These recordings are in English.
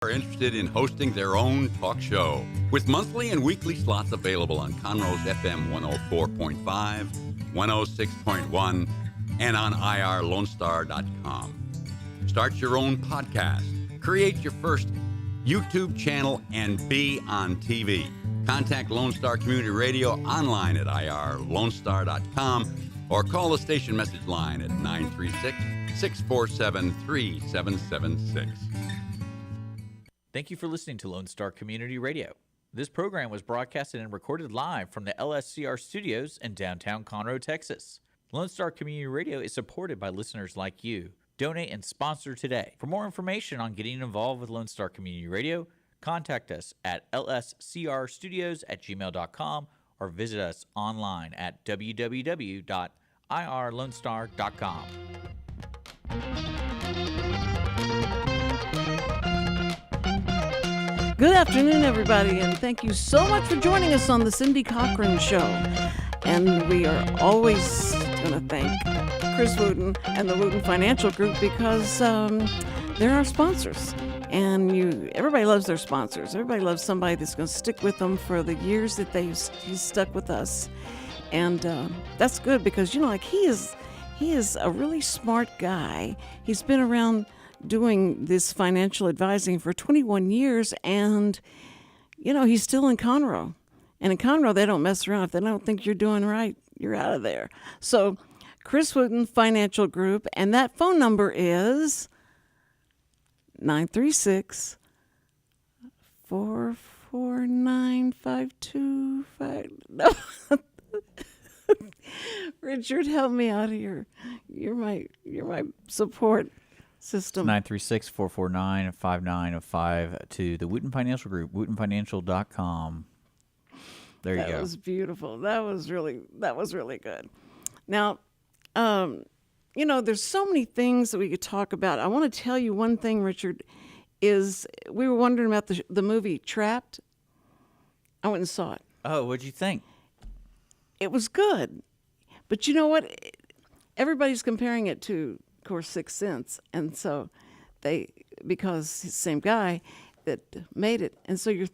are interested in hosting their own talk show with monthly and weekly slots available on Conroe's FM 104.5, 106.1, and on irlonestar.com. Start your own podcast, create your first YouTube channel, and be on TV. Contact Lone Star Community Radio online at irlonestar.com or call the station message line at 936-647-3776. Thank you for listening to Lone Star Community Radio. This program was broadcasted and recorded live from the LSCR studios in downtown Conroe, Texas. Lone Star Community Radio is supported by listeners like you. Donate and sponsor today. For more information on getting involved with Lone Star Community Radio, contact us at lscrstudios@gmail.com or visit us online at www.irlonestar.com. Good afternoon, everybody, and thank you so much for joining us on the Cindy Cochran Show. And we are always going to thank Chris Wootton and the Wootton Financial Group because they're our sponsors. And everybody loves their sponsors. Everybody loves somebody that's going to stick with them for the years that he's stuck with us. And that's good because, he is a really smart guy. He's been around doing this financial advising for 21 years, and, he's still in Conroe. And in Conroe, they don't mess around. If they don't think you're doing right, you're out of there. So, Chris Wootton Financial Group, and that phone number is 936-449-525. No. Richard, help me out here. You're my support system. 936-449-5905 to the Wootton Financial Group, wootenfinancial.com. There you go. That was beautiful. That was really good. Now, there's so many things that we could talk about. I want to tell you one thing, Richard, is we were wondering about the movie Trapped. I went and saw it. Oh, what'd you think? It was good. But you know what? Everybody's comparing it to, of course, Sixth Sense. And so because it's the same guy that made it. And so you're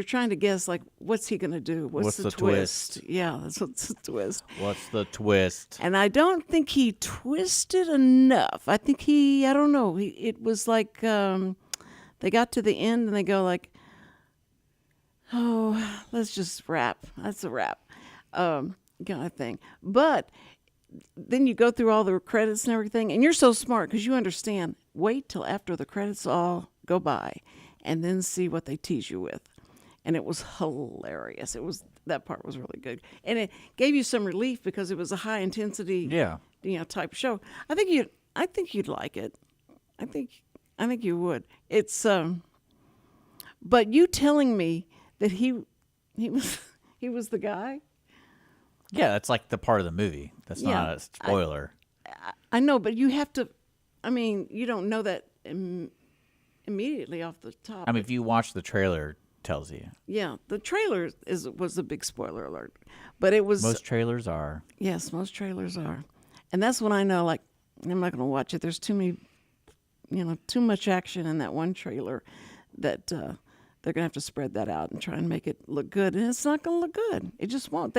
trying to guess, like, what's he going to do? What's the twist? Yeah, what's the twist. What's the twist? And I don't think he twisted enough. I think I don't know. It was like they got to the end and they go like, oh, let's just wrap. That's a wrap, kind of thing. But then you go through all the credits and everything, and you're so smart because you understand. Wait till after the credits all go by, and then see what they tease you with. And it was hilarious. That part was really good, and it gave you some relief because it was a high intensity, type show. I think you'd like it. I think you would. It's but you telling me that he was the guy. Yeah, that's like the part of the movie. That's not a spoiler. I know, but you have to. I mean, you don't know that immediately off the top. I mean, if you watch the trailer, it tells you. Yeah, the trailer was a big spoiler alert, but it was. Most trailers are. Yes, most trailers are, and that's when I know. Like, I'm not going to watch it. There's too many, too much action in that one trailer that. They're going to have to spread that out and try and make it look good. And it's not going to look good. It just won't.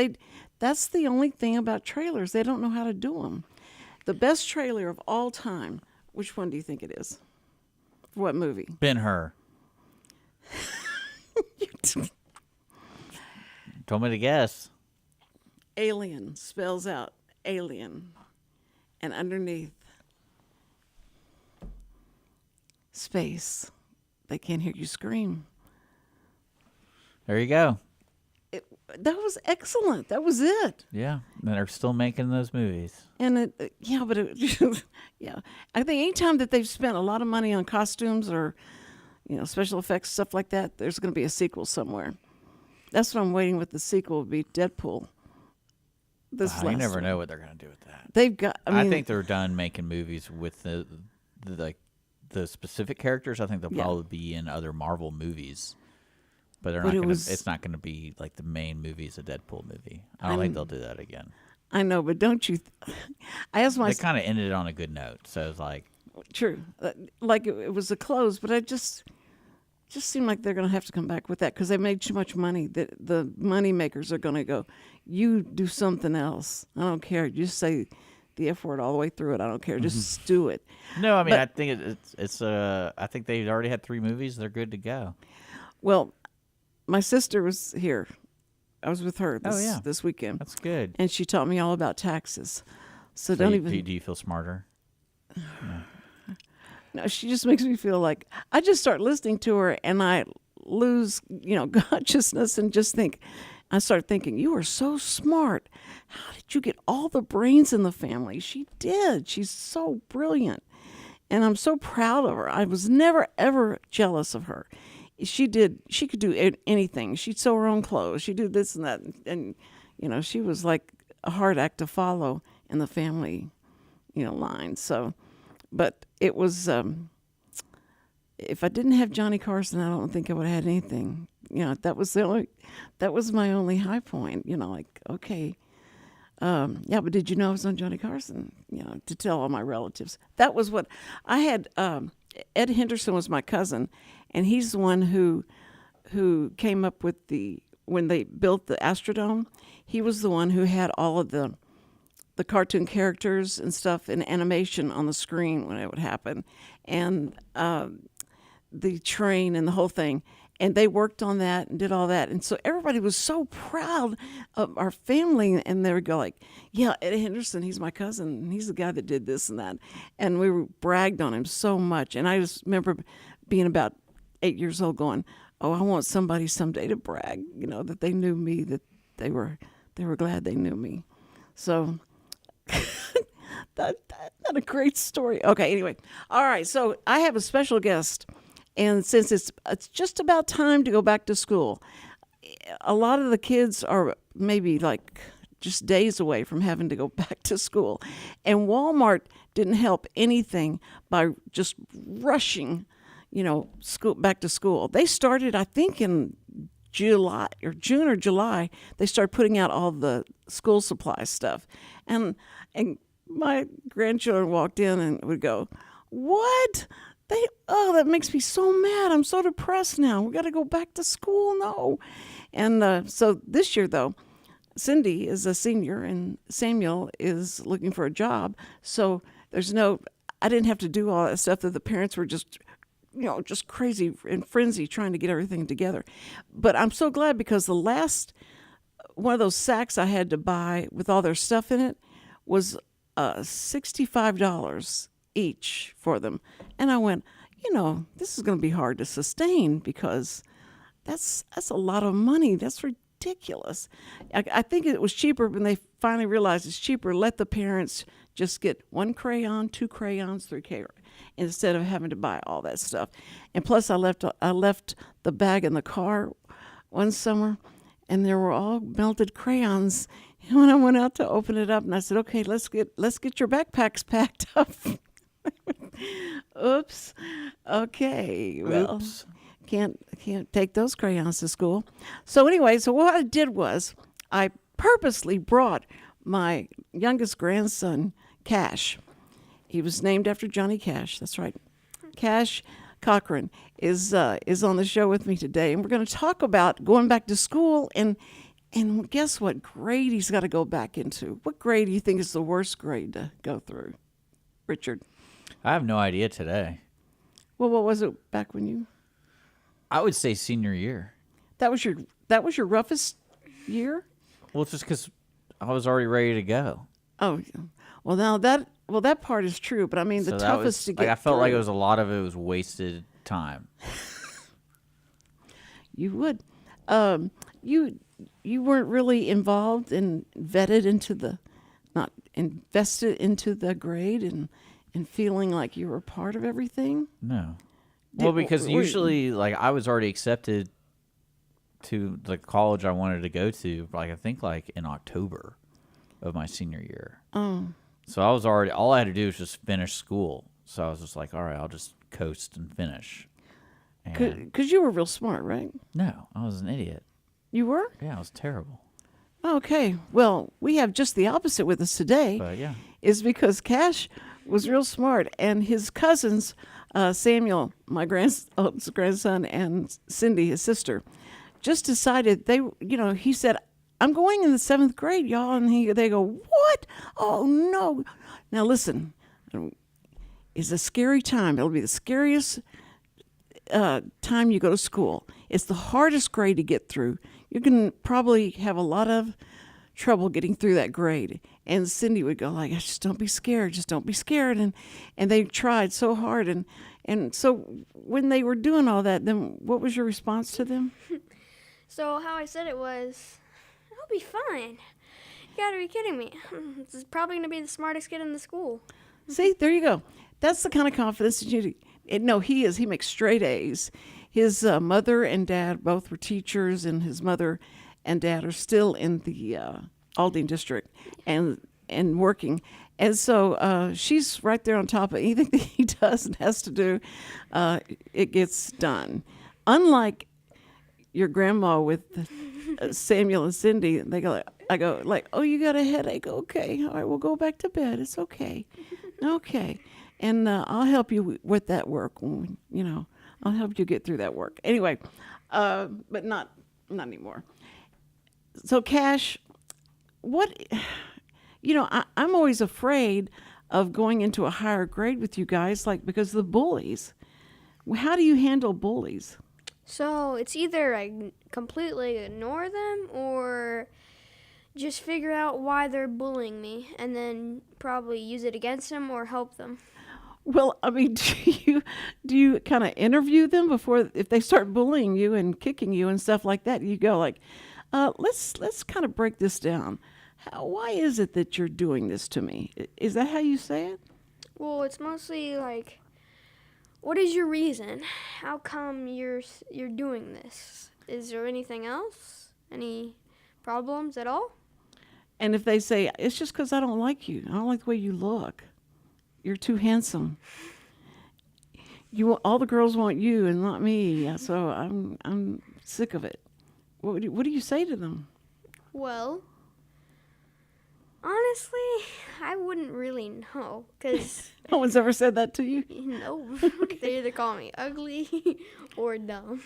That's the only thing about trailers. They don't know how to do them. The best trailer of all time, which one do you think it is? For what movie? Ben-Hur. Told me to guess. Alien spells out alien. And underneath, space. They can't hear you scream. There you go. That was excellent. That was it. Yeah, and they're still making those movies. And yeah. I think anytime that they've spent a lot of money on costumes or, special effects, stuff like that, there's going to be a sequel somewhere. That's what I'm waiting with. The sequel would be Deadpool. You never know what they're going to do with that. They've got. I think they're done making movies with the specific characters. I think they'll probably be in other Marvel movies. But it's not going to be like the main movie is a Deadpool movie. I don't think they'll do that again. I know, but don't you? I asked myself. They kind of ended on a good note, so it's like True. Like it was a close, but I just seem like they're going to have to come back with that because they made too much money. That the money makers are going to go, you do something else. I don't care. Just say the F word all the way through it. I don't care. Just do it. No, I mean, But- I think it's I think they already had 3 movies. They're good to go. Well, my sister was here. I was with her Oh, yeah. this weekend, That's good. and she taught me all about taxes. So, So don't you, even. do you feel smarter? No, she just makes me feel like I just start listening to her and I lose, consciousness and just think. I start thinking, you are so smart. How did you get all the brains in the family? She did. She's so brilliant. And I'm so proud of her. I was never, ever jealous of her. She could do anything. She'd sew her own clothes. She'd do this and that. And, she was like a hard act to follow in the family, line. So, but it was, if I didn't have Johnny Carson, I don't think I would have had anything. That was my only high point, okay. Yeah, but did you know I was on Johnny Carson, to tell all my relatives? That was what I had. Ed Henderson was my cousin, and he's the one who came up with when they built the Astrodome. He was the one who had all of the cartoon characters and stuff in animation on the screen when it would happen, and the train and the whole thing. And they worked on that and did all that. And so everybody was so proud of our family. And they would go like, yeah, Ed Henderson, he's my cousin. And he's the guy that did this and that. And we bragged on him so much. And I just remember being about 8 years old going, oh, I want somebody someday to brag, that they knew me, that they were glad they knew me. So that's not a great story. Okay, anyway. All right, so I have a special guest. And since it's just about time to go back to school, a lot of the kids are maybe like just days away from having to go back to school. And Walmart didn't help anything by just rushing, school back to school. They started, I think, in June or July. They started putting out all the school supply stuff. And my grandchildren walked in and would go, "What? That makes me so mad. I'm so depressed now. We got to go back to school." No. And so this year, though, Cindy is a senior and Samuel is looking for a job. So I didn't have to do all that stuff that the parents were just crazy and frenzy trying to get everything together. But I'm so glad because the last one of those sacks I had to buy with all their stuff in it was $65 each for them. And I went, this is going to be hard to sustain because that's a lot of money. That's ridiculous. I think it was cheaper when they finally realized it's cheaper. Let the parents just get 1 crayon, 2 crayons, 3 crayons, instead of having to buy all that stuff. And plus, I left the bag in the car one summer, and there were all melted crayons. And when I went out to open it up, and I said, "Okay, let's get your backpacks packed up." Oops. Okay. Well, Oops. can't take those crayons to school. So anyway, what I did was I purposely brought my youngest grandson, Cash. He was named after Johnny Cash. That's right. Cash Cochran is on the show with me today, and we're going to talk about going back to school and guess what grade he's got to go back into. What grade do you think is the worst grade to go through, Richard? I have no idea today. Well, what was it back when you? I would say senior year. That was your roughest year? Well, just because I was already ready to go. Oh, well now that part is true, but I mean the So that toughest was, to get. I felt like through. it was a lot of it was wasted time. You would, you weren't really involved and vetted into not invested into the grade and feeling like you were part of everything. No. Well, because usually, like, I was already accepted to the college I wanted to go to, I think in October of my senior year. Oh. So I was already, all I had to do was just finish school. So I was just like, all right, I'll just coast and finish. Because you were real smart, right? No, I was an idiot. You were? Yeah, I was terrible. Okay. Well, we have just the opposite with us today. But yeah. Is because Cash was real smart. And his cousins, Samuel, my grandson, and Cindy, his sister, just decided he said, I'm going in the 7th grade, y'all. And they go, what? Oh, no. Now, listen, it's a scary time. It'll be the scariest time you go to school. It's the hardest grade to get through. You can probably have a lot of trouble getting through that grade. And Cindy would go like, just don't be scared. Just don't be scared. And they tried so hard. And so when they were doing all that, then what was your response to them? So how I said it was, I'll be fine. You gotta be kidding me. This is probably gonna be the smartest kid in the school. See, there you go. That's the kind of confidence that you. No, he is. He makes straight A's. His mother and dad both were teachers, and his mother and dad are still in the Aldine district and working. And so she's right there on top of anything that he does and has to do. It gets done. Unlike your grandma with Samuel and Cindy, I go like, oh, you got a headache? Okay, all right, we'll go back to bed. It's okay, okay, and I'll help you with that work. I'll help you get through that work. Anyway, but not anymore. So Cash, I'm always afraid of going into a higher grade with you guys, because of the bullies. How do you handle bullies? So it's either I completely ignore them or just figure out why they're bullying me and then probably use it against them or help them. Well, I mean, do you kind of interview them before, if they start bullying you and kicking you and stuff like that? You go like, let's kind of break this down. Why is it that you're doing this to me? Is that how you say it? Well, it's mostly like, what is your reason? How come you're doing this? Is there anything else? Any problems at all? And if they say, it's just because I don't like you. I don't like the way you look. You're too handsome. All the girls want you and not me. So I'm sick of it. What do you say to them? Well, honestly, I wouldn't really know, because no one's ever said that to you? No. They either call me ugly or dumb.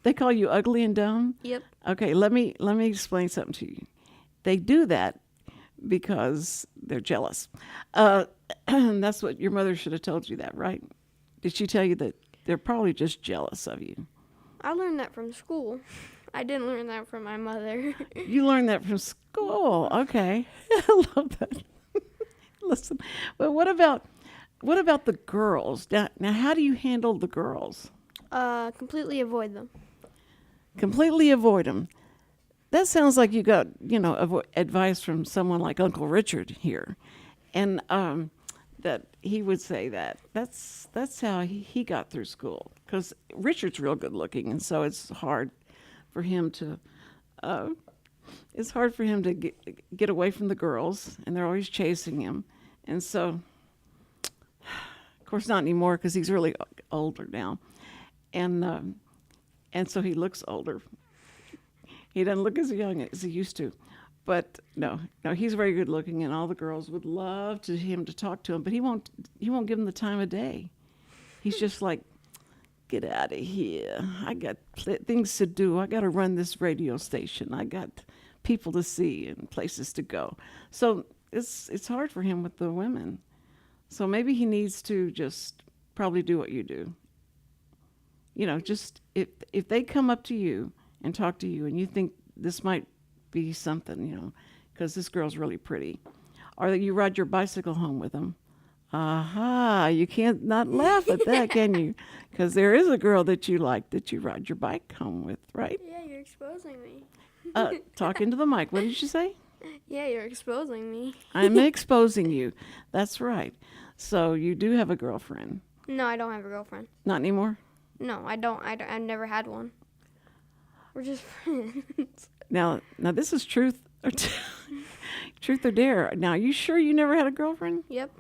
They call you ugly and dumb? Yep. Okay, let me explain something to you. They do that because they're jealous. That's what your mother should have told you that, right? Did she tell you that they're probably just jealous of you? I learned that from school. I didn't learn that from my mother. You learned that from school. Okay. I love that. Listen, but what about the girls? Now, how do you handle the girls? Completely avoid them. Completely avoid them. That sounds like you got, advice from someone like Uncle Richard here. And that he would say that. That's how he got through school. Because Richard's real good looking, and so it's hard for him to get away from the girls, and they're always chasing him. And so, of course, not anymore because he's really older now. And so he looks older. He doesn't look as young as he used to. But no, he's very good looking, and all the girls would love him to talk to him, but he won't give them the time of day. He's just like, get out of here. I got things to do. I got to run this radio station. I got people to see and places to go. So it's hard for him with the women. So maybe he needs to just probably do what you do. Just if they come up to you and talk to you and you think this might be something, because this girl's really pretty, or that you ride your bicycle home with them. Aha, you can't not laugh at that, can you? Because there is a girl that you like that you ride your bike home with, right? Yeah, you're exposing me. Talk into the mic. What did you say? Yeah, you're exposing me. I'm exposing you. That's right. So you do have a girlfriend. No, I don't have a girlfriend. Not anymore? No, I don't. I've never had one. We're just friends. Now this is truth or truth or dare. Now, you sure you never had a girlfriend? Yep.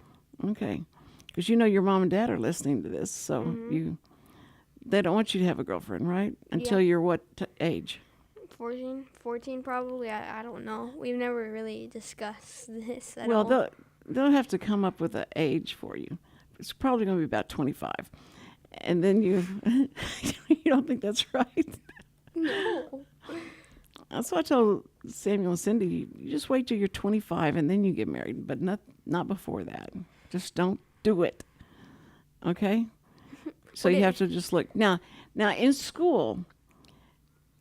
Okay. Because your mom and dad are listening to this, so they don't want you to have a girlfriend, right? Until you're what age? 14 probably. I don't know. We've never really discussed this at all. Well, they'll have to come up with an age for you. It's probably going to be about 25. And then you don't think that's right? No. That's what I told Samuel and Cindy. You just wait till you're 25 and then you get married, but not before that. Just don't do it. Okay? So you have to just look. Now in school,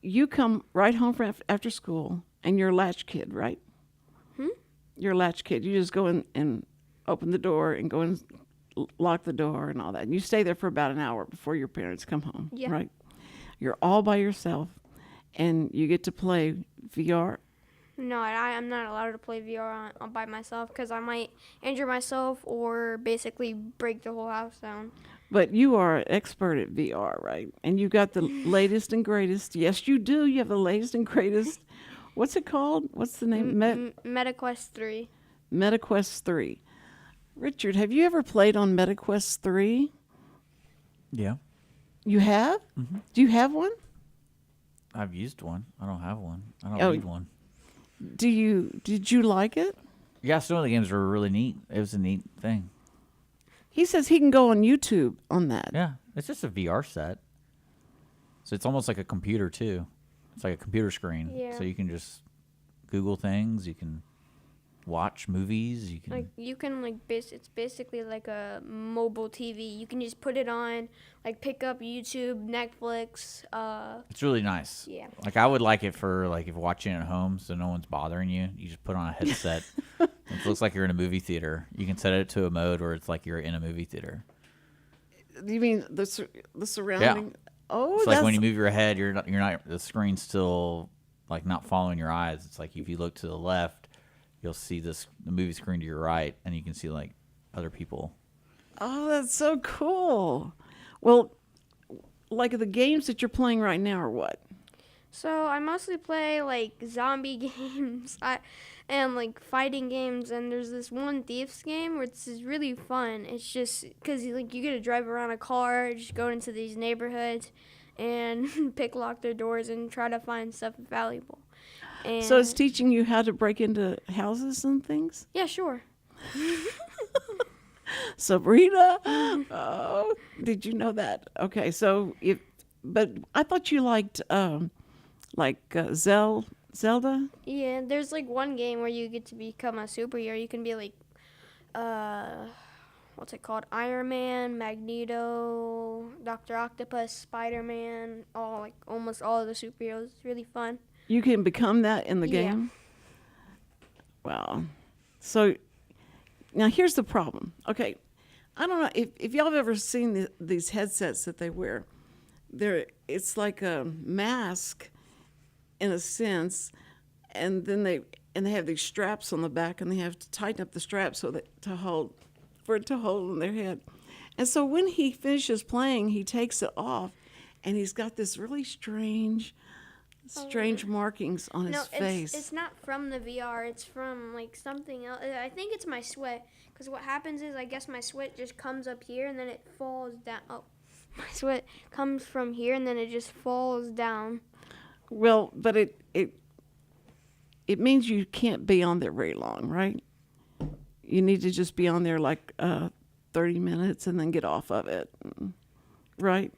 you come right home from after school, and you're a latch kid, right? You're a latch kid. You just go in and open the door and go and lock the door and all that. And you stay there for about an hour before your parents come home, right? You're all by yourself, and you get to play VR. No, I'm not allowed to play VR on by myself because I might injure myself or basically break the whole house down. But you are an expert at VR, right? And you got the latest and greatest. Yes, you do. You have the latest and greatest. What's it called? What's the name? MetaQuest 3. MetaQuest 3. Richard, have you ever played on MetaQuest 3? Yeah. You have? Mm-hmm. Do you have one? I've used one. I don't have one. I don't need one. Did you like it? Yeah, some of the games were really neat. It was a neat thing. He says he can go on YouTube on that. Yeah, it's just a VR set. So it's almost like a computer, too. It's like a computer screen. Yeah. So you can just Google things. You can watch movies. It's basically like a mobile TV. You can just put it on, like pick up YouTube, Netflix. It's really nice. Yeah. Like I would like it for like if watching at home, so no one's bothering you. You just put on a headset. It looks like you're in a movie theater. You can set it to a mode where it's like you're in a movie theater. You mean the surrounding? Yeah. Oh, it's like when you move your head, you're not the screen's still like not following your eyes. It's like if you look to the left, you'll see the movie screen to your right, and you can see like other people. Oh, that's so cool. Well, like the games that you're playing right now are what? So I mostly play like zombie games and like fighting games. And there's this one Thieves game where it's really fun. It's just because you get to drive around a car, just go into these neighborhoods and pick lock their doors and try to find stuff valuable. And so it's teaching you how to break into houses and things? Yeah, sure. Sabrina, oh, did you know that? Okay, so but I thought you liked Zelda. Yeah, there's like one game where you get to become a superhero. You can be like, what's it called? Iron Man, Magneto, Dr. Octopus, Spider-Man, almost all of the superheroes. It's really fun. You can become that in the game? Wow. So now here's the problem. Okay, I don't know if y'all have ever seen these headsets that they wear. It's like a mask in a sense, and then they have these straps on the back, and they have to tighten up the straps for it to hold on their head. And so when he finishes playing, he takes it off, and he's got this really strange markings on his face. It's not from the VR. It's from like something else. I think it's my sweat. Because what happens is, I guess my sweat just comes up here and then it falls down. Oh, my sweat comes from here and then it just falls down. Well, but it means you can't be on there very long, right? You need to just be on there like 30 minutes and then get off of it, right?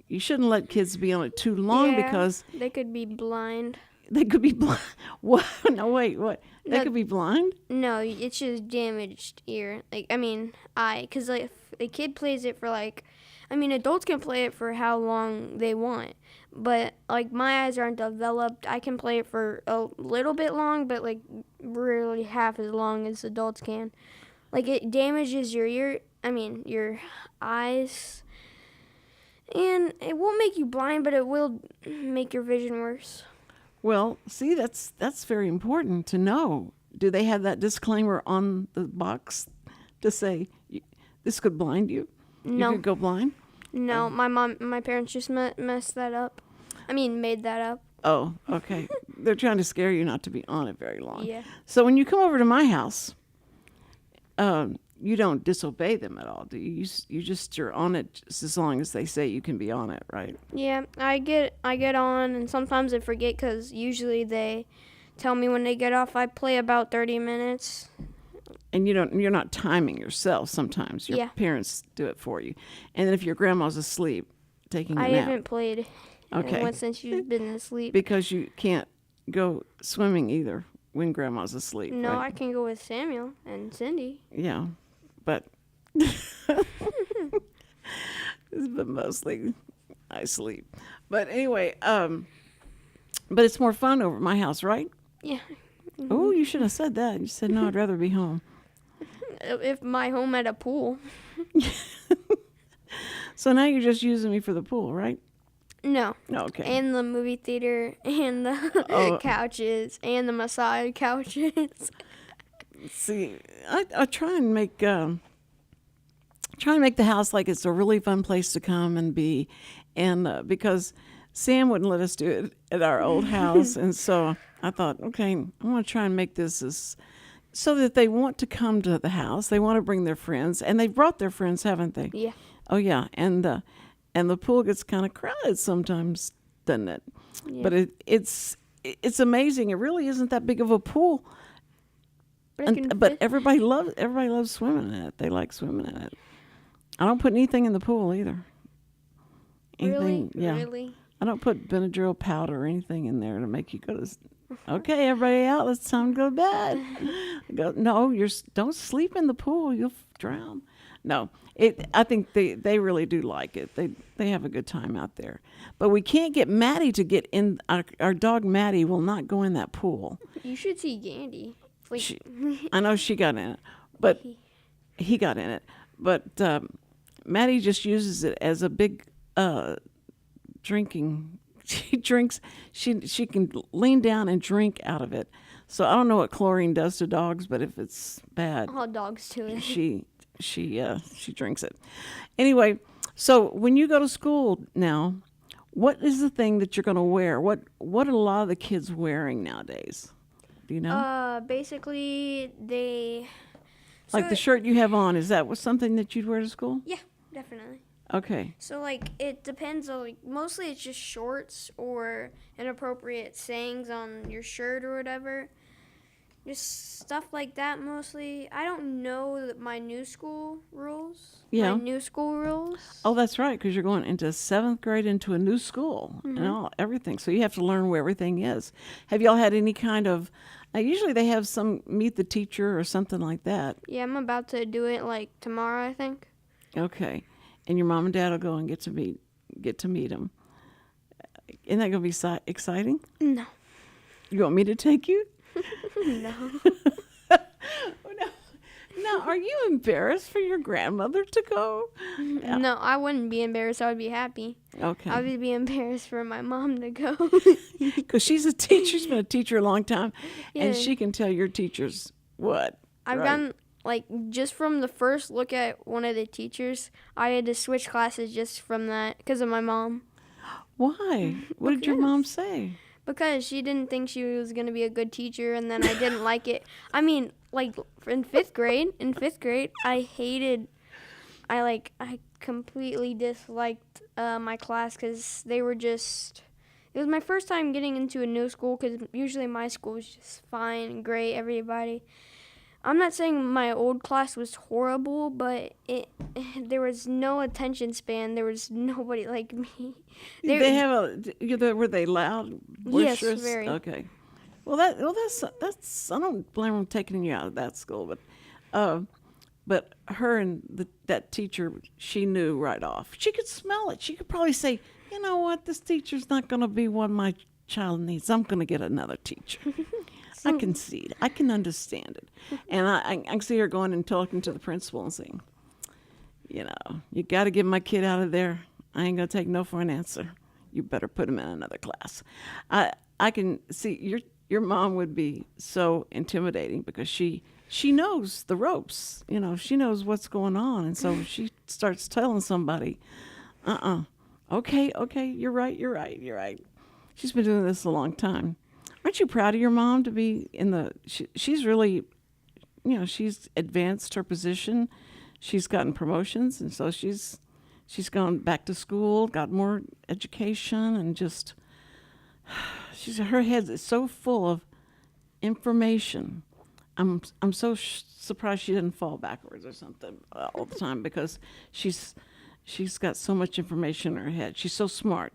You shouldn't let kids be on it too long because they could be blind. They could be blind. What? No, wait, what? They could be blind? No, it's just damaged ear. Eye. Because if a kid plays it for adults can play it for how long they want. But my eyes aren't developed. I can play it for a little bit long, but really half as long as adults can. It damages your your eyes. And it won't make you blind, but it will make your vision worse. Well, see, that's very important to know. Do they have that disclaimer on the box to say this could blind you? No. You could go blind? No, my parents just messed that up. Made that up. Oh, okay. They're trying to scare you not to be on it very long. Yeah. So when you come over to my house, you don't disobey them at all, do you? You're on it just as long as they say you can be on it, right? Yeah, I get on, and sometimes I forget because usually they tell me when they get off. I play about 30 minutes. And you're not timing yourself sometimes. Your Yeah. parents do it for you. And then if your grandma's asleep, taking a I nap. haven't played Okay. once since you've been asleep. Because you can't go swimming either when grandma's asleep. No, right? I can go with Samuel and Cindy. Yeah, but but mostly I sleep. But anyway, but it's more fun over at my house, right? Yeah. Oh, you should have said that. You said no, I'd rather be home. If my home had a pool. So now you're just using me for the pool, right? No. Okay. And the movie theater and the Oh. couches and the massage couches. See, I try and make the house like it's a really fun place to come and be, and because Sam wouldn't let us do it at our old house, and so I thought, okay, I want to try and make this as so that they want to come to the house. They want to bring their friends, and they've brought their friends, haven't they? Yeah. Oh yeah, and the pool gets kind of crowded sometimes, doesn't it? Yeah. But it's amazing. It really isn't that big of a pool. But, it can But fit- everybody loves swimming in it. They like swimming in it. I don't put anything in the pool either. Really? Yeah. Really? I don't put Benadryl powder or anything in there to make you go to. Okay, everybody out. It's time to go to bed. I go, no, don't sleep in the pool. You'll drown. No, I think they really do like it. They have a good time out there. But we can't get Maddie to get in. Our dog Maddie will not go in that pool. You should see Gandy. Like, I know she got in it, but he got in it. But Maddie just uses it as a big drinking. She drinks. She can lean down and drink out of it. So I don't know what chlorine does to dogs, but if it's bad, all dogs to it. she drinks it. Anyway, so when you go to school now, what is the thing that you're going to wear? What are a lot of the kids wearing nowadays? Do you know? Basically, they. Like the shirt you have on, is that something that you'd wear to school? Yeah, definitely. Okay. So, like, it depends on, like, mostly it's just shorts or inappropriate sayings on your shirt or whatever. Just stuff like that mostly. I don't know my new school rules. Yeah. My new school rules. Oh, that's right, because you're going into 7th grade into a new school and everything. So you have to learn where everything is. Have y'all had any kind of, usually they have some meet the teacher or something like that. Yeah, I'm about to do it, like, tomorrow, I think. Okay. And your mom and dad will go and get to meet them. Isn't that going to be exciting? No. You want me to take you? No. Now, are you embarrassed for your grandmother to go? No, I wouldn't be embarrassed. I would be happy. Okay. I would be embarrassed for my mom to go. Because she's a teacher. She's been a teacher a long time. And Yeah. she can tell your teachers what. I've right? gotten, like, just from the first look at one of the teachers, I had to switch classes just from that because of my mom. Why? What did your mom say? Because she didn't think she was going to be a good teacher, and then I didn't like it. I mean, like, in fifth grade, I completely disliked my class because they were just, it was my first time getting into a new school because usually my school was just fine and great, everybody. I'm not saying my old class was horrible, but there was no attention span. There was nobody like me. Were they loud, Yes, boisterous? very. Okay. Well, that's. I don't blame them taking you out of that school, but her and that teacher, she knew right off. She could smell it. She could probably say, you know what, this teacher's not going to be what my child needs. I'm going to get another teacher. I can see it. I can understand it. And I can see her going and talking to the principal and saying, you know, you got to get my kid out of there. I ain't going to take no for an answer. You better put him in another class. I can see your mom would be so intimidating because she knows the ropes. You know, she knows what's going on. And so she starts telling somebody, okay, you're right. She's been doing this a long time. Aren't you proud of your mom to be she's really, you know, she's advanced her position. She's gotten promotions, and so she's gone back to school, got more education, and just, her head is so full of information I'm so surprised she didn't fall backwards or something all the time, because she's got so much information in her head. She's so smart,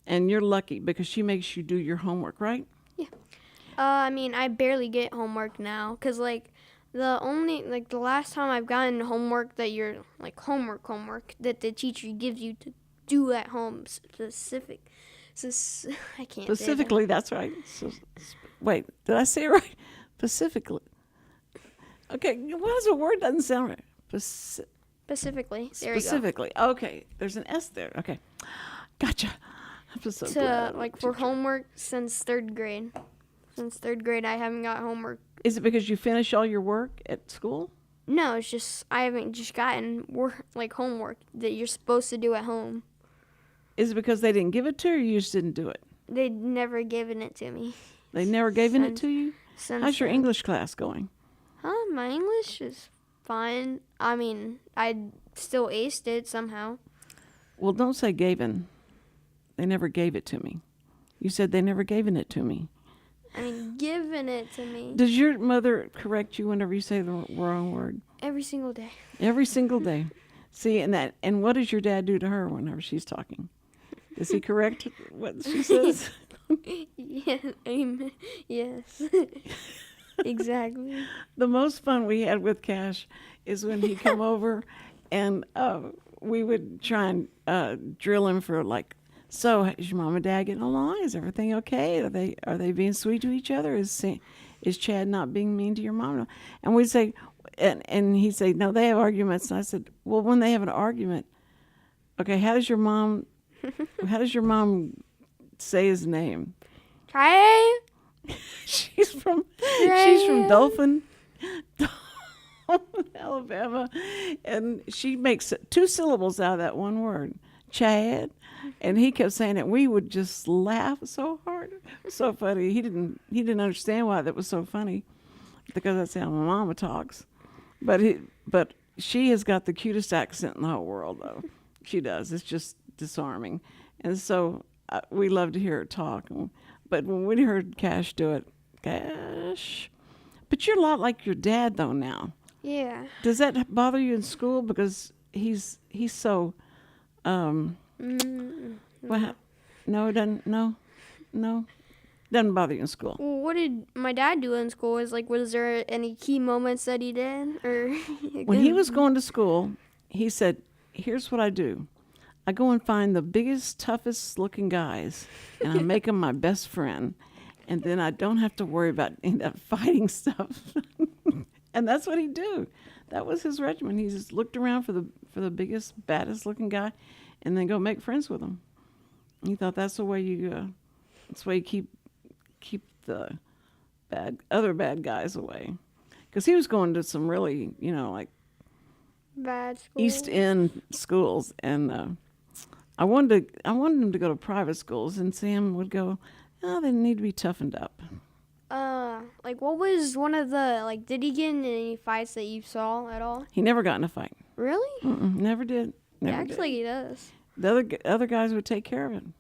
and you're lucky because she makes you do your homework, right? Yeah. I mean, I barely get homework now, cause like the last time I've gotten homework that you're like homework that the teacher gives you to do at home I can't Specifically, that's right. So, wait, did I say it right? Specifically. Okay, what is a word doesn't sound right? Specifically. There Specifically. Okay, there's an S there. Okay, gotcha. I'm just so glad. Like for homework since third grade. Since third grade, I haven't got homework. Is it because you finish all your work at school? No, it's just I haven't just gotten homework that you're supposed to do at home. Is it because they didn't give it to you, or you just didn't do it? They'd never given it to me. They never gave it to you? How's your then. English class going? My English is fine. I mean, I still aced it somehow. Well, don't say gaven. They never gave it to me. You said they never given it to me. I mean, giving it to me. Does your mother correct you whenever you say the wrong word? Every single day. Every single day. See, and what does your dad do to her whenever she's talking? Does he correct what she says? Yeah, amen. Yes. Exactly. The most fun we had with Cash is when he'd come over, and we would try and drill him for like, so is your mom and dad getting along? Is everything okay? Are they being sweet to each other? Is Chad not being mean to your mom? And we'd say, and he'd say, no, they have arguments. And I said, well, when they have an argument, okay, how does your mom say his name? Try. She's from Dolphin, Alabama, and she makes 2 syllables out of that one word, Chad. And he kept saying it. We would just laugh so hard, so funny. He didn't understand why that was so funny, because that's how my mama talks. But she has got the cutest accent in the whole world, though. She does. It's just disarming, and so we love to hear her talk. But when we heard Cash do it, Cash. But you're a lot like your dad, though, now. Yeah. Does that bother you in school? Because he's so, well, no, it doesn't, no, doesn't bother you in school. Well, what did my dad do in school? Was there any key moments that he did? Or when he was going to school, he said, here's what I do. I go and find the biggest, toughest looking guys, and I make them my best friend. And then I don't have to worry about any of that fighting stuff. And that's what he'd do. That was his regimen. He just looked around for the biggest, baddest looking guy, and then go make friends with him. He thought that's the way you keep the other bad guys away. Because he was going to some really, like bad schools. East End schools, and I wanted him to go to private schools, and Sam would go, oh, they need to be toughened up. What was one of the, did he get in any fights that you saw at all? He never got in a fight. Really? Never did. Never acts did. like he does. The other guys would take care of him.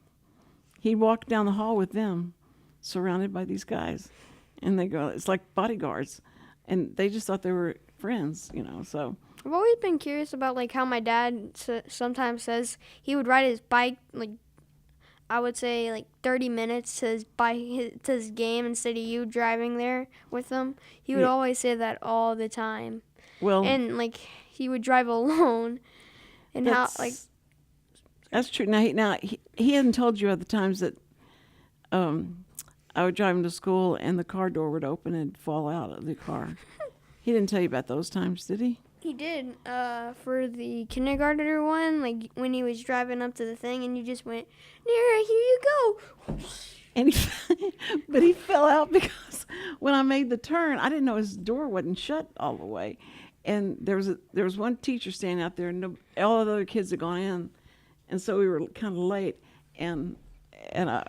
He'd walk down the hall with them, surrounded by these guys, and they go, it's like bodyguards, and they just thought they were friends, so. I've always been curious about, how my dad sometimes says he would ride his bike, I would say 30 minutes to his game instead of you driving there with him. He would always say that all the time. Well, and he would drive alone, and that's true. Now he hadn't told you other times that I would drive him to school and the car door would open and fall out of the car. He didn't tell you about those times, did he? He did. For the kindergartner one, when he was driving up to the thing, and you just went, "Nira, here you go." And but he fell out because when I made the turn, I didn't know his door wasn't shut all the way, and there was one teacher standing out there, and all the other kids had gone in, and so we were kind of late, and I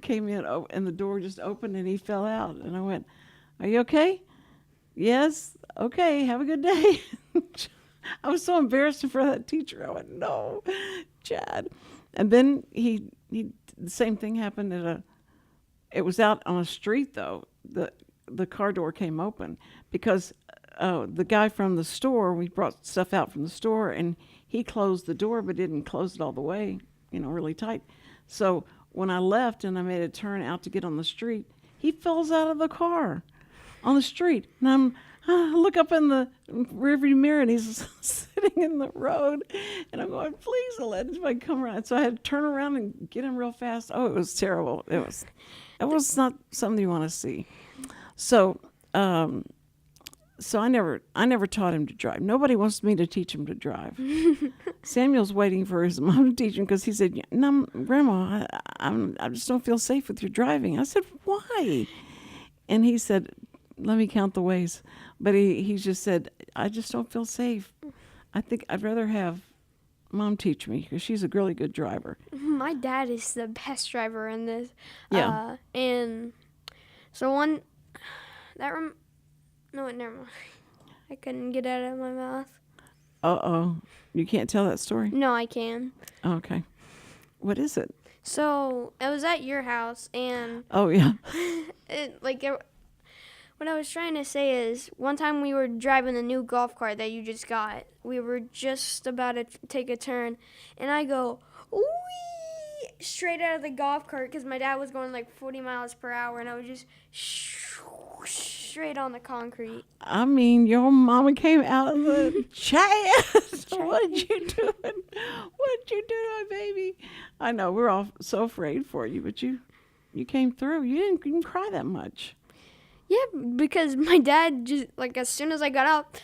came in, and the door just opened, and he fell out, and I went, "Are you okay?" "Yes." "Okay, have a good day." I was so embarrassed in front of that teacher. I went, "No, Chad." And then he the same thing happened it was out on a street though. the car door came open because the guy from the store, we brought stuff out from the store, and he closed the door but didn't close it all the way, really tight. So when I left and I made a turn out to get on the street, he falls out of the car on the street. And I look up in the rearview mirror, and he's sitting in the road. And I'm going, please don't let anybody come around. So I had to turn around and get him real fast. Oh, it was terrible. It was not something you want to see. So, so I never taught him to drive. Nobody wants me to teach him to drive. Samuel's waiting for his mom to teach him because he said, "No, Grandma, I just don't feel safe with your driving." I said, "Why?" And he said, "Let me count the ways." But he just said, "I just don't feel safe. I think I'd rather have Mom teach me because she's a really good driver." My dad is the best driver in this. Yeah. And so no, never mind. I couldn't get it out of my mouth. Uh-oh. You can't tell that story? No, I can. Okay. What is it? So I was at your house, and Oh, yeah. what I was trying to say is, one time we were driving the new golf cart that you just got. We were just about to take a turn, and I go, wee, straight out of the golf cart because my dad was going like 40 miles per hour, and I was just straight on the concrete. I mean, your mama came out of the chest. What did you do? What did you do to my baby? I know, we're all so afraid for you, but you came through. You didn't even cry that much. Yeah, because my dad just, as soon as I got up,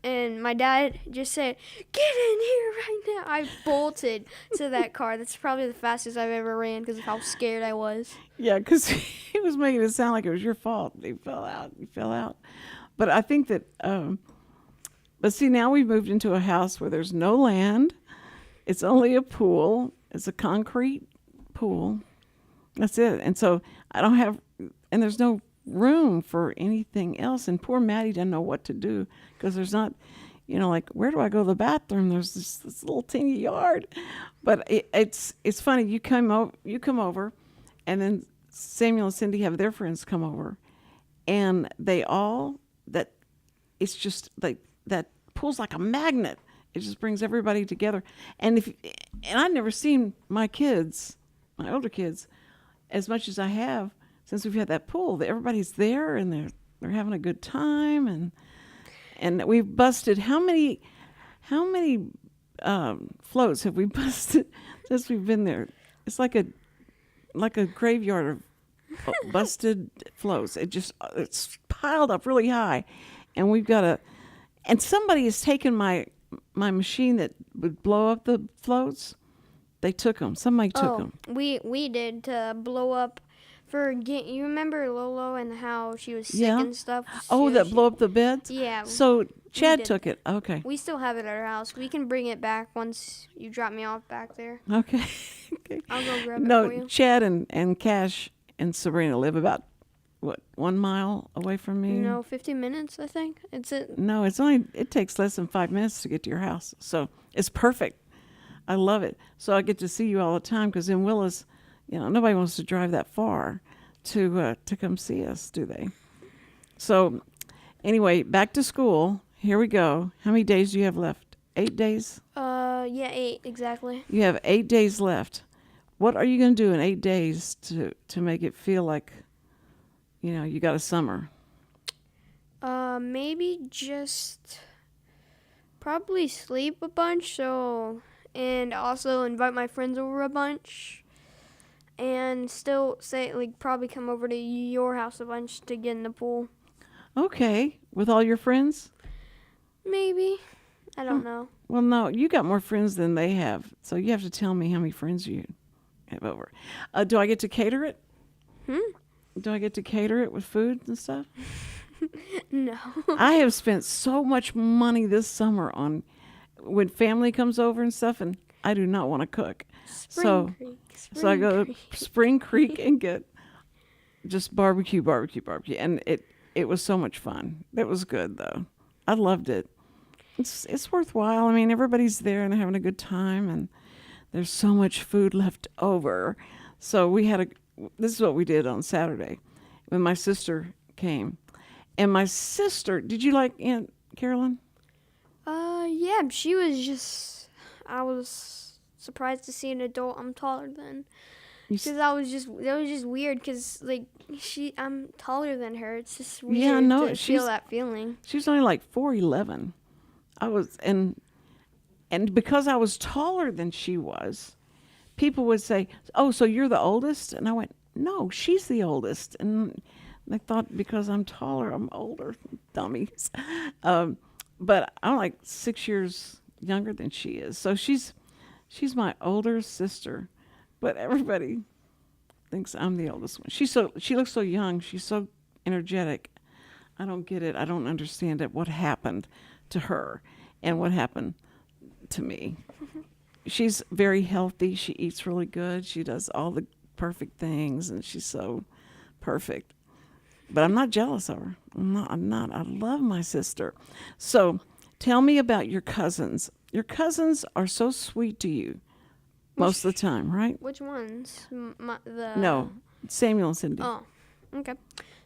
and my dad just said, "Get in here right now." I bolted to that car. That's probably the fastest I've ever ran because of how scared I was. Yeah, because he was making it sound like it was your fault. He fell out. But I think that, but see, now we've moved into a house where there's no land. It's only a pool. It's a concrete pool. That's it. And so and there's no room for anything else, and poor Maddie doesn't know what to do because there's not, where do I go to the bathroom? There's this little teeny yard. But it's funny. You come over, and then Samuel and Cindy have their friends come over, and it's just like that pool's like a magnet. It just brings everybody together. And I've never seen my older kids, as much as I have since we've had that pool. Everybody's there, and they're having a good time, and we've busted how many floats have we busted since we've been there? It's like a graveyard of busted floats. It's piled up really high, and we've got and somebody has taken my machine that would blow up the floats. They took them. Somebody took them. We did to blow up. You remember Lolo and how she was sick and stuff? That blow up the beds? Yeah. So Chad took it. Okay. We still have it at our house. We can bring it back once you drop me off back there. Okay. Okay. I'll go grab it for you. No, Chad and Cash and Sabrina live about, 1 mile away from me? No, 15 minutes, I think. No, it takes less than 5 minutes to get to your house. So it's perfect. I love it. So I get to see you all the time because in Willis, nobody wants to drive that far to come see us, do they? So anyway, back to school. Here we go. How many days do you have left? 8 days? Yeah, 8, exactly. You have 8 days left. What are you going to do in 8 days to make it feel like, you got a summer? Maybe just probably sleep a bunch, and also invite my friends over a bunch. And still probably come over to your house a bunch to get in the pool. Okay. With all your friends? Maybe. I don't know. Well, no, you got more friends than they have. So you have to tell me how many friends you have over. Do I get to cater it? Do I get to cater it with food and stuff? No. I have spent so much money this summer on when family comes over and stuff, and I do not want to cook. So I go to Spring Creek and get just barbecue. And it was so much fun. It was good, though. I loved it. It's worthwhile. I mean, everybody's there and they're having a good time, and there's so much food left over. So this is what we did on Saturday when my sister came. And my sister, did you like Aunt Carolyn? Yeah, she was just. I was surprised to see an adult I'm taller than. Because that was just weird. Because like I'm taller than her. It's just weird to feel that feeling. She's only like 4'11". I was and because I was taller than she was, people would say, "Oh, so you're the oldest?" And I went, "No, she's the oldest." And they thought because I'm taller, I'm older. Dummies. But I'm like 6 years younger than she is. So she's my older sister. But everybody thinks I'm the oldest one. She looks so young. She's so energetic. I don't get it. I don't understand it. What happened to her and what happened to me? She's very healthy. She eats really good. She does all the perfect things, and she's so perfect. But I'm not jealous of her. I'm not. I love my sister. So tell me about your cousins. Your cousins are so sweet to you most of the time, right? Which ones? No, Samuel and Cindy. Oh, okay.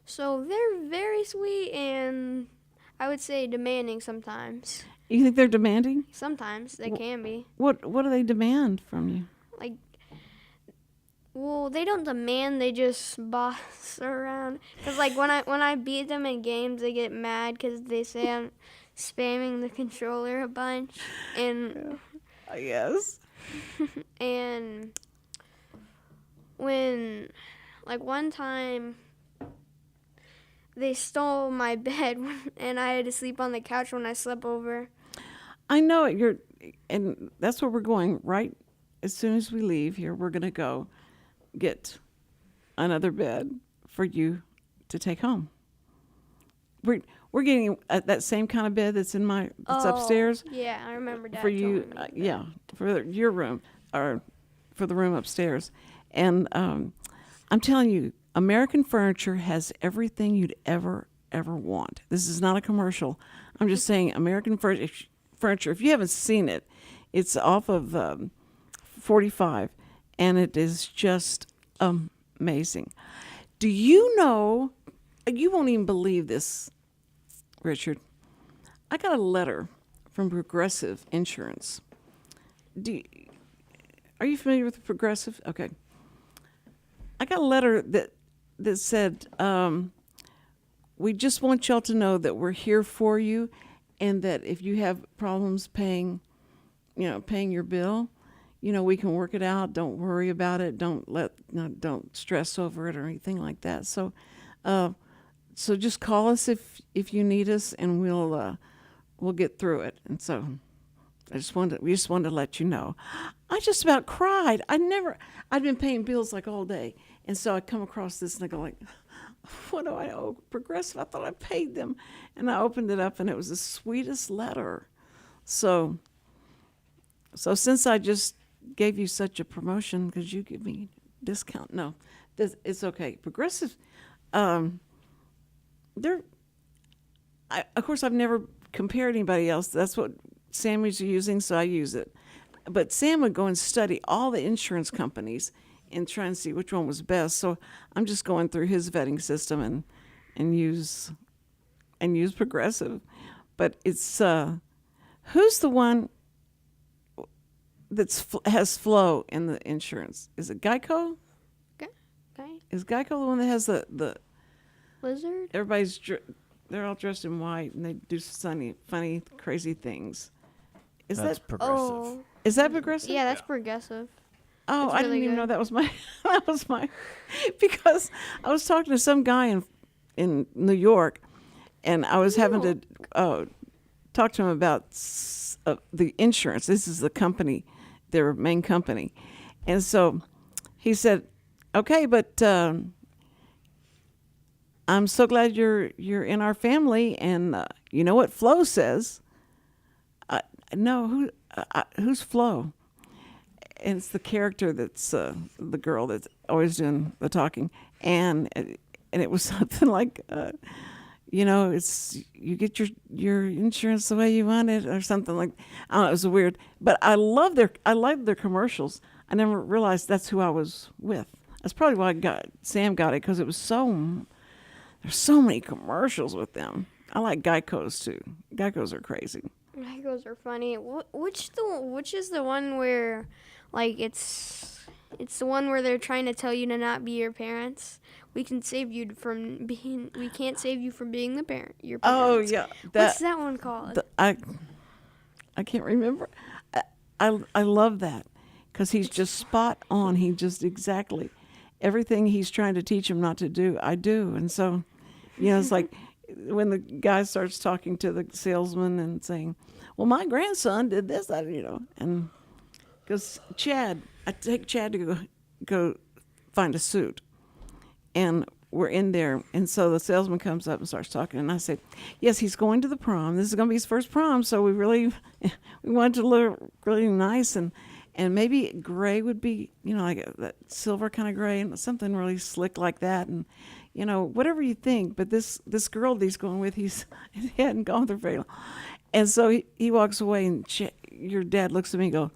So they're very sweet and I would say demanding sometimes. You think they're demanding? Sometimes they can be. What do they demand from you? Like, well, they don't demand. They just boss around. Cause like when I beat them in games, they get mad because they say I'm spamming the controller a bunch, and Yes. and when like one time they stole my bed and I had to sleep on the couch when I slept over. I know it. And that's where we're going. Right as soon as we leave here, we're gonna go get another bed for you to take home. We're getting that same kind of bed that's upstairs. Yeah, I remember Dad for you. telling me Yeah, for your room or for the room upstairs. And I'm telling you, American Furniture has everything you'd ever want. This is not a commercial. I'm just saying American Furniture. If you haven't seen it, it's off of 45, and it is just amazing. Do you know? You won't even believe this, Richard. I got a letter from Progressive Insurance. Are you familiar with Progressive? Okay. I got a letter that said, we just want y'all to know that we're here for you, and that if you have problems paying your bill, we can work it out. Don't worry about it. Don't stress over it or anything like that. So just call us if you need us, and we'll get through it. And so we just wanted to let you know. I just about cried. I'd been paying bills like all day, and so I come across this and I go like, what do I owe Progressive? I thought I paid them, and I opened it up and it was the sweetest letter. So since I just gave you such a promotion, because you give me discount. No, it's okay. Progressive, of course, I've never compared anybody else. That's what Sam was using, so I use it. But Sam would go and study all the insurance companies and try and see which one was best. So I'm just going through his vetting system and use Progressive. But it's who's the one has Flo in the insurance? Is it Geico? Okay. Is Geico the one that has the Lizard? They're all dressed in white and they do funny, crazy things. That's Progressive. Oh. Is that Progressive? Yeah, that's Progressive. Oh, It's I really didn't even good. know that was my because I was talking to some guy in New York, and I was having to talk to him about the insurance. This is the company, their main company, and so he said, "Okay, but I'm so glad you're in our family." And you know what Flo says? No, who's Flo? And it's the character that's the girl that's always doing the talking, and it was something like, it's you get your insurance the way you want it, or something like. I don't know, it was weird, but I love their commercials. I never realized that's who I was with. That's probably why Sam got it, because it was they're There's so many commercials with them. I like Geico's too. Geico's are crazy. Geico's are funny. Which is the one where, like, it's the one where they're trying to tell you to not be your parents. We can't save you from being your parents. Oh yeah, what's that one called? I can't remember. I love that because he's just spot on. He just exactly everything he's trying to teach him not to do, I do. And so, it's like when the guy starts talking to the salesman and saying, well, my grandson did this, and because I take Chad to go find a suit. And we're in there, and so the salesman comes up and starts talking, and I say, yes, he's going to the prom. This is going to be his first prom, so we wanted to look really nice, and maybe gray would be, like that silver kind of gray, and something really slick like that, and whatever you think. But this girl that he's going with, he hadn't gone with her very long, and so he walks away, and your dad looks at me and goes,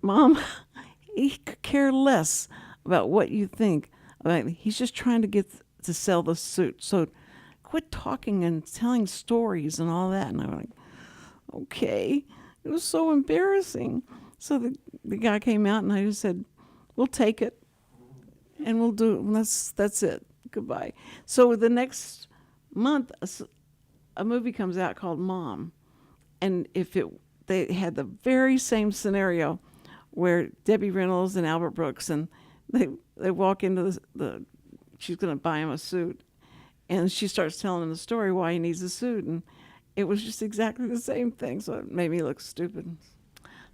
Mom, he could care less about what you think. He's just trying to get to sell the suit. So quit talking and telling stories and all that. And I'm like, okay. It was so embarrassing. So the guy came out, and I just said, we'll take it and we'll do it. And that's it. Goodbye. So the next month, a movie comes out called Mom. And they had the very same scenario where Debbie Reynolds and Albert Brooks, and they walk into she's going to buy him a suit, and she starts telling him the story why he needs a suit, and it was just exactly the same thing. So it made me look stupid.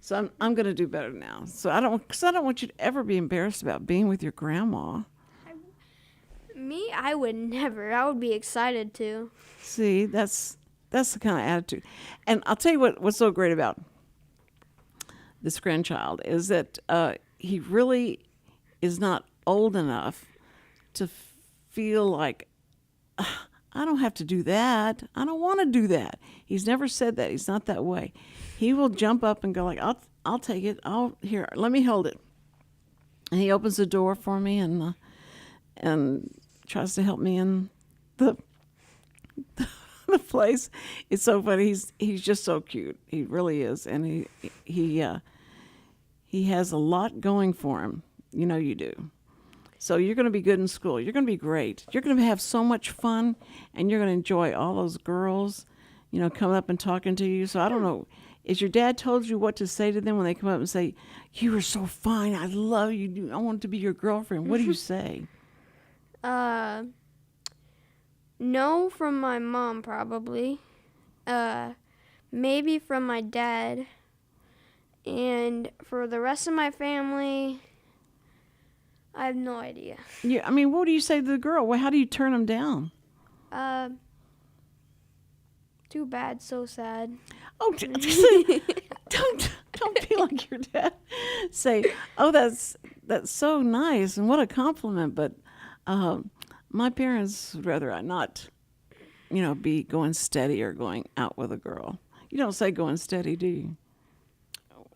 So I'm going to do better now. So I don't want you to ever be embarrassed about being with your grandma. Me, I would never. I would be excited to. See, that's the kind of attitude. And I'll tell you what's so great about this grandchild is that he really is not old enough to feel like, I don't have to do that. I don't want to do that. He's never said that. He's not that way. He will jump up and go like, I'll take it. Here, let me hold it. And he opens the door for me and tries to help me in the place. It's so funny. He's just so cute. He really is, and he has a lot going for him. You do. So you're going to be good in school. You're going to be great. You're going to have so much fun, and you're going to enjoy all those girls, coming up and talking to you. So I don't know. Is your dad told you what to say to them when they come up and say, you were so fine, I love you, I want to be your girlfriend? What do you say? No, from my mom probably. Maybe from my dad. And for the rest of my family, I have no idea. Yeah, what do you say to the girl? Well, how do you turn them down? Too bad, so sad. Oh, don't be like your dad. Say, oh, that's so nice, and what a compliment. But my parents would rather I not, be going steady or going out with a girl. You don't say going steady, do you?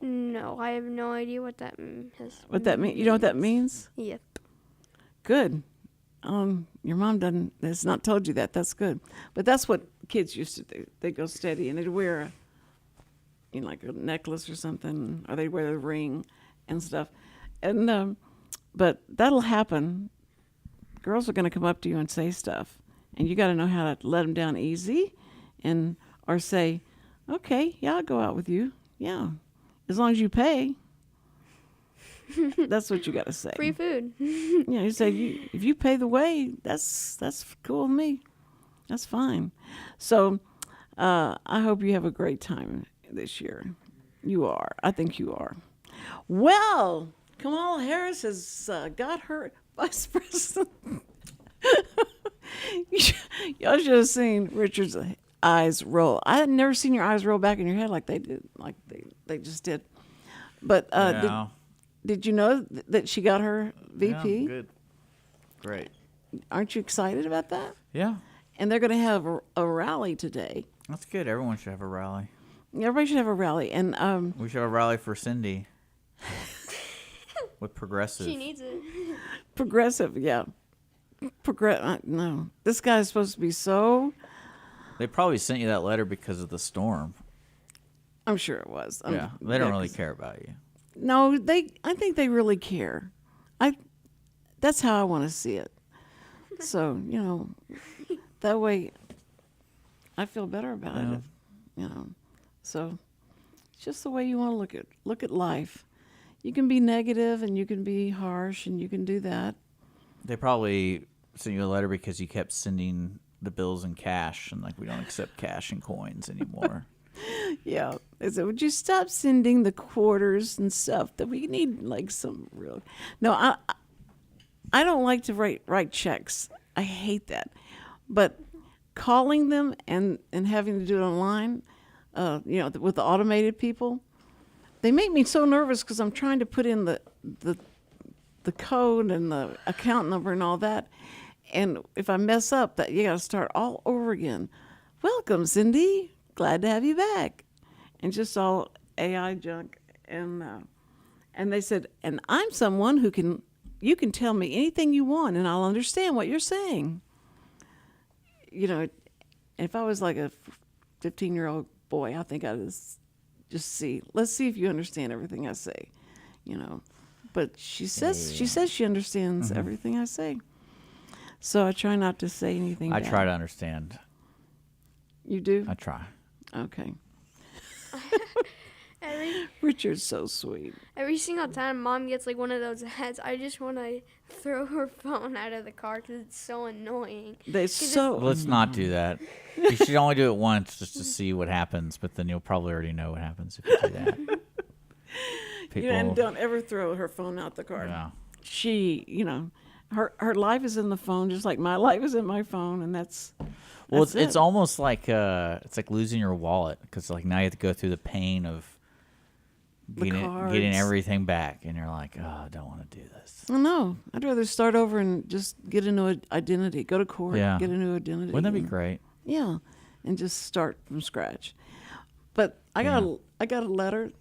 No, I have no idea what that means. What that mean? You know what that means? Yep. Good. Your mom has not told you that. That's good. But that's what kids used to do. They'd go steady, and they'd wear like a necklace or something, or they'd wear a ring and stuff. And but that'll happen. Girls are going to come up to you and say stuff, and you got to know how to let them down easy, or say, okay, yeah, I'll go out with you. Yeah. As long as you pay. That's what you got to say. Free food. You say, if you pay the way, that's cool with me. That's fine. So I hope you have a great time this year. You are. I think you are. Well, Kamala Harris has got her vice president. Y'all should have seen Richard's eyes roll. I had never seen your eyes roll back in your head like they did, like they just did. But Yeah. did you know that she got her VP? Yeah, good. Great. Aren't you excited about that? Yeah. And they're going to have a rally today. That's good. Everyone should have a rally. Everybody should have a rally. And We should have a rally for Cindy. With progressive. She needs it. progressive, yeah. No, this guy's supposed to be so. They probably sent you that letter because of the storm. I'm sure it was. Yeah, they don't really care about you. No, I think they really care. That's how I want to see it. So that way, I feel better about it. So it's just the way you want to look at life. You can be negative and you can be harsh and you can do that. They probably sent you a letter because you kept sending the bills in cash, and we don't accept cash and coins anymore. Yeah. They said, would you stop sending the quarters and stuff that we need some real. No, I don't like to write checks. I hate that. But calling them and having to do it online, with the automated people, they make me so nervous because I'm trying to put in the code and the account number and all that. And if I mess up, that you got to start all over again. Welcome, Cindy. Glad to have you back. And just all AI junk. And they said, and I'm someone you can tell me anything you want and I'll understand what you're saying. If I was like a 15-year-old boy, I think I'd let's see if you understand everything I say, But she says she understands everything I say. So I try not to say anything I bad. try to understand. You do? I try. Okay. Richard's so sweet. Every single time Mom gets one of those ads, I just want to throw her phone out of the car because it's so annoying. Let's not do that. You should only do it once just to see what happens, but then you'll probably already know what happens if you do that. And don't ever throw her phone out the car. Yeah. She, her life is in the phone, just like my life is in my phone, and that's. Well, it's almost like it's like losing your wallet because now you have to go through the pain of getting everything back, and you're like, oh, I don't want to do this. Oh, no, I'd rather start over and just get a new identity, go to court, get a new identity. Wouldn't that be great? Yeah, and just start from scratch. But I got a letter.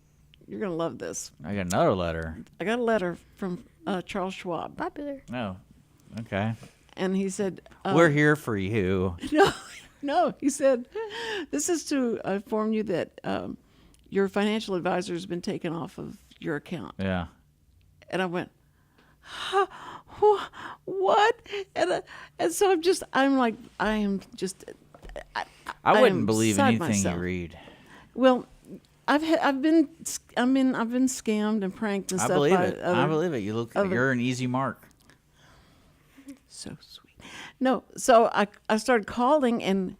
You're gonna love this. I got another letter. I got a letter from Charles Schwab. Popular. Oh, okay. And he said, we're here for you. No, he said, this is to inform you that your financial advisor has been taken off of your account. Yeah. And I went, huh, what? And so I wouldn't believe anything you read. Well, I've been scammed and pranked and stuff. I believe it. You're an easy mark. So sweet. No, so I started calling and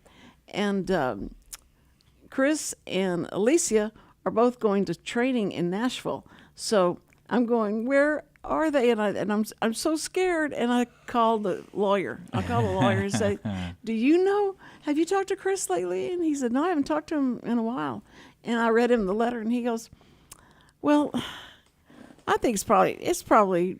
Chris and Alicia are both going to training in Nashville. So I'm going, where are they? And I'm so scared. And I called the lawyer. I called the lawyer and say, do you know? Have you talked to Chris lately? And he said, no, I haven't talked to him in a while. And I read him the letter, and he goes, well, I think it's probably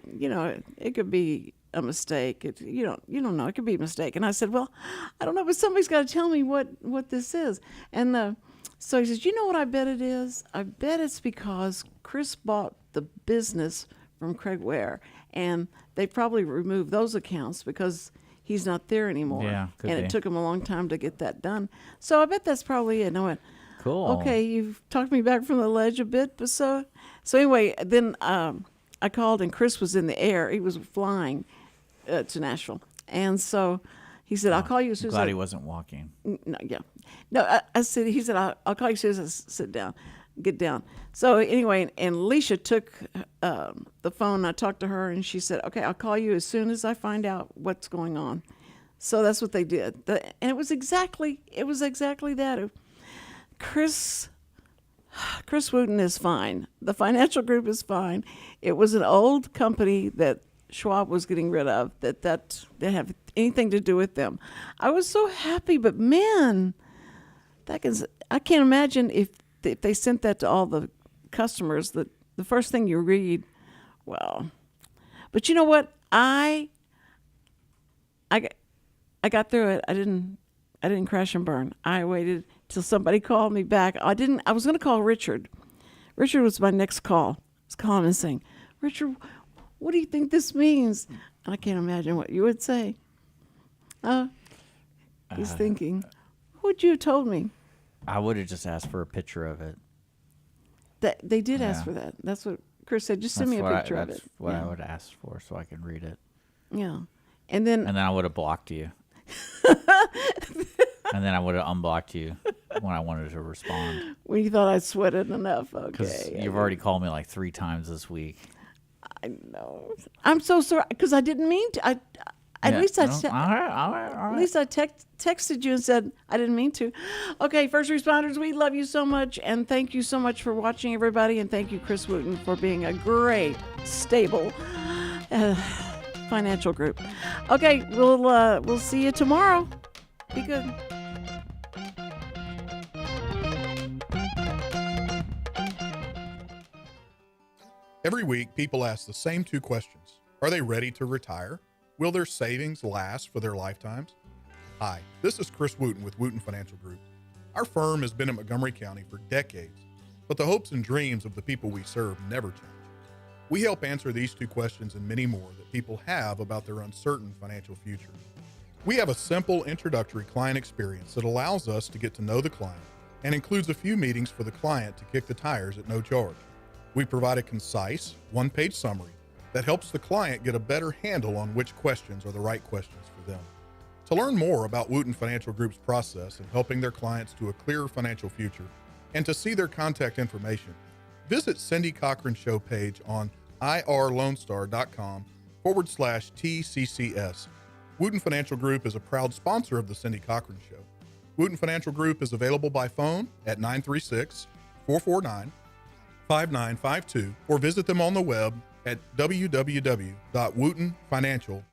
it could be a mistake. You don't know. It could be a mistake. And I said, well, I don't know, but somebody's got to tell me what this is. And so he says, you know what I bet it is? I bet it's because Chris bought the business from Craig Ware, and they probably removed those accounts because he's not there anymore. Yeah, could be. It took him a long time to get that done. So I bet that's probably it. And I went, cool. Okay, you've talked me back from the ledge a bit, but so anyway, then I called, and Chris was in the air. He was flying to Nashville, and so he said, "I'll call you as soon as." Glad he wasn't walking. No, yeah, no. I said, he said, "I'll call you as soon as I get down." So anyway, and Alicia took the phone. I talked to her, and she said, "Okay, I'll call you as soon as I find out what's going on." So that's what they did, and it was exactly that. Chris Wootton is fine. The financial group is fine. It was an old company that Schwab was getting rid of that didn't have anything to do with them. I was so happy, but man, I can't imagine if they sent that to all the customers, that the first thing you read, well, but you know what? I got through it. I didn't crash and burn. I waited till somebody called me back. I was going to call Richard. Richard was my next call. I was calling and saying, Richard, what do you think this means? And I can't imagine what you would say. He's thinking, would you have told me? I would have just asked for a picture of it. That they did ask Yeah. for that. That's what Chris said. Just send me a picture of it. That's what yeah. I would ask for so I can read it. Yeah. And then And then I would have blocked you. And then I would have unblocked you when I wanted to respond. when you thought I sweated enough. Because Okay. you've already called me like 3 times this week. I know. I'm so sorry because I didn't mean to. At least I said. All right. At least I texted you and said I didn't mean to. Okay, first responders, we love you so much, and thank you so much for watching, everybody, and thank you, Chris Wootton, for being a great, stable financial group. Okay, we'll see you tomorrow. Be good. Every week, people ask the same 2 questions. Are they ready to retire? Will their savings last for their lifetimes? Hi, this is Chris Wootton with Wootton Financial Group. Our firm has been in Montgomery County for decades, but the hopes and dreams of the people we serve never change. We help answer these 2 questions and many more that people have about their uncertain financial future. We have a simple introductory client experience that allows us to get to know the client and includes a few meetings for the client to kick the tires at no charge. We provide a concise, 1-page summary that helps the client get a better handle on which questions are the right questions for them. To learn more about Wootton Financial Group's process in helping their clients to a clearer financial future and to see their contact information, visit Cindy Cochran's show page on irlonestar.com/TCCS. Wootton Financial Group is a proud sponsor of the Cindy Cochran Show. Wootton Financial Group is available by phone at 936-449-5952 or visit them on the web at www.woottonfinancial.com.